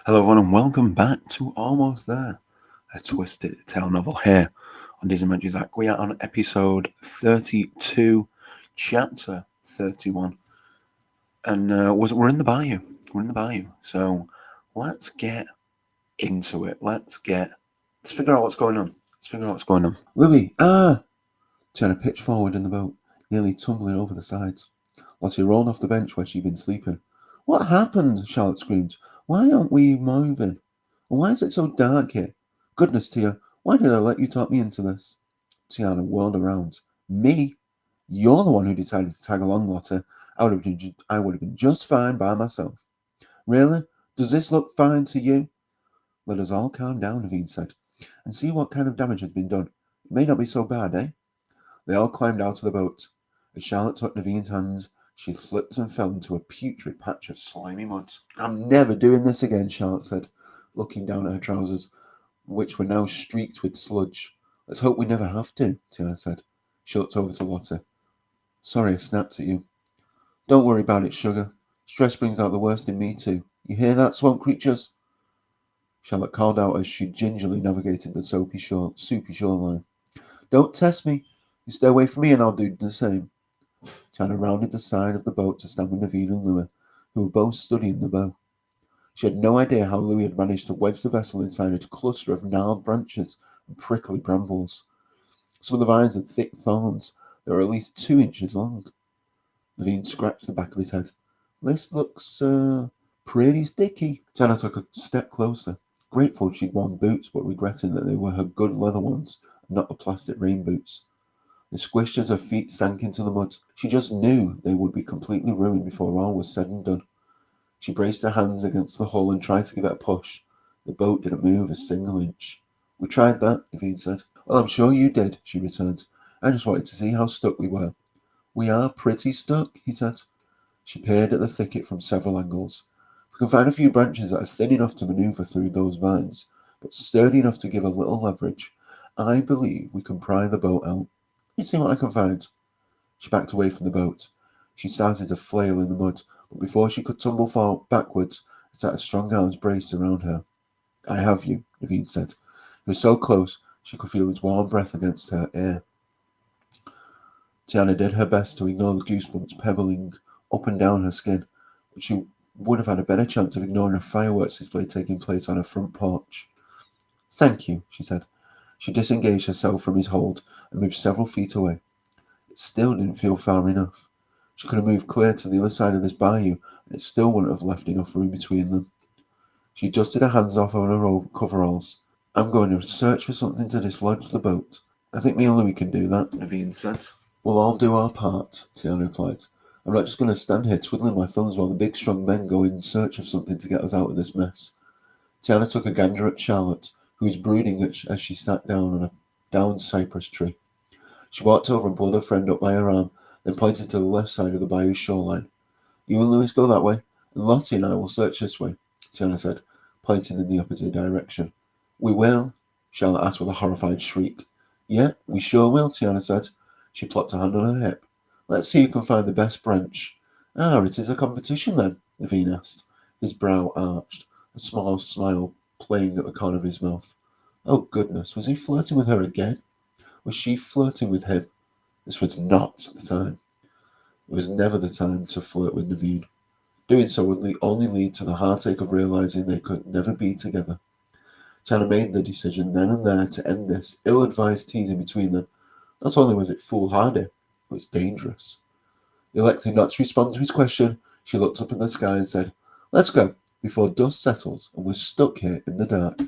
Hello, everyone, and welcome back to Almost There, a twisted tale novel here on Disney Magic. We are on episode 32, chapter 31, and we're in the bayou. We're in the bayou, so let's get into it. Let's figure out what's going on. Louis, Tiana pitched forward in the boat, nearly tumbling over the sides. Lottie rolled off the bench where she'd been sleeping. What happened? Charlotte screamed. Why aren't we moving? And why is it so dark here? Goodness, Tia, why did I let you talk me into this? Tiana whirled around. Me? You're the one who decided to tag along, Lottie. I would have been just fine by myself. Really? Does this look fine to you? Let us all calm down, Naveen said, and see what kind of damage has been done. It may not be so bad, eh? They all climbed out of the boat. As Charlotte took Naveen's hands, she slipped and fell into a putrid patch of slimy mud. I'm never doing this again, Charlotte said, looking down at her trousers, which were now streaked with sludge. Let's hope we never have to, Tiana said. She looked over to Lotte. Sorry I snapped at you. Don't worry about it, sugar. Stress brings out the worst in me too. You hear that, swamp creatures? Charlotte called out as she gingerly navigated the soupy shoreline. Don't test me. You stay away from me and I'll do the same. Tiana rounded the side of the boat to stand with Naveen and Louis, who were both studying the bow. She had no idea how Louis had managed to wedge the vessel inside a cluster of gnarled branches and prickly brambles. Some of the vines had thick thorns that were at least 2 inches long. Naveen scratched the back of his head. This looks, pretty sticky. Tiana took a step closer, grateful she'd worn boots, but regretting that they were her good leather ones, and not the plastic rain boots. They squished as her feet sank into the mud. She just knew they would be completely ruined before all was said and done. She braced her hands against the hull and tried to give it a push. The boat didn't move a single inch. We tried that, Naveen said. Well, I'm sure you did, she returned. I just wanted to see how stuck we were. We are pretty stuck, he said. She peered at the thicket from several angles. If we can find a few branches that are thin enough to maneuver through those vines, but sturdy enough to give a little leverage, I believe we can pry the boat out. Let me see what I can find. She backed away from the boat. She started to flail in the mud, but before she could tumble backwards, Ata's strong arms braced around her. I have you, Naveen said. He was so close, she could feel his warm breath against her ear. Tiana did her best to ignore the goosebumps pebbling up and down her skin, but she would have had a better chance of ignoring a fireworks display taking place on her front porch. Thank you, she said. She disengaged herself from his hold and moved several feet away. It still didn't feel far enough. She could have moved clear to the other side of this bayou, and it still wouldn't have left enough room between them. She dusted her hands off on her coveralls. I'm going to search for something to dislodge the boat. I think me and Louis can do that, Naveen said. We'll all do our part, Tiana replied. I'm not just going to stand here twiddling my thumbs while the big strong men go in search of something to get us out of this mess. Tiana took a gander at Charlotte, who was brooding as she sat down on a downed cypress tree. She walked over and pulled her friend up by her arm, then pointed to the left side of the bayou shoreline. You and Louis go that way, and Lottie and I will search this way, Tiana said, pointing in the opposite direction. We will? Charlotte asked with a horrified shriek. Yeah, we sure will, Tiana said. She plopped a hand on her hip. Let's see who can find the best branch. Ah, it is a competition then, Naveen asked, his brow arched, a small smile playing at the corner of his mouth. Oh goodness, was he flirting with her again? Was she flirting with him? This was not the time. It was never the time to flirt with Naveen. Doing so would only lead to the heartache of realizing they could never be together. Tiana made the decision then and there to end this ill-advised teasing between them. Not only was it foolhardy, it was dangerous. Electing not to respond to his question, she looked up in the sky and said, Let's go, before dust settles and we're stuck here in the dark.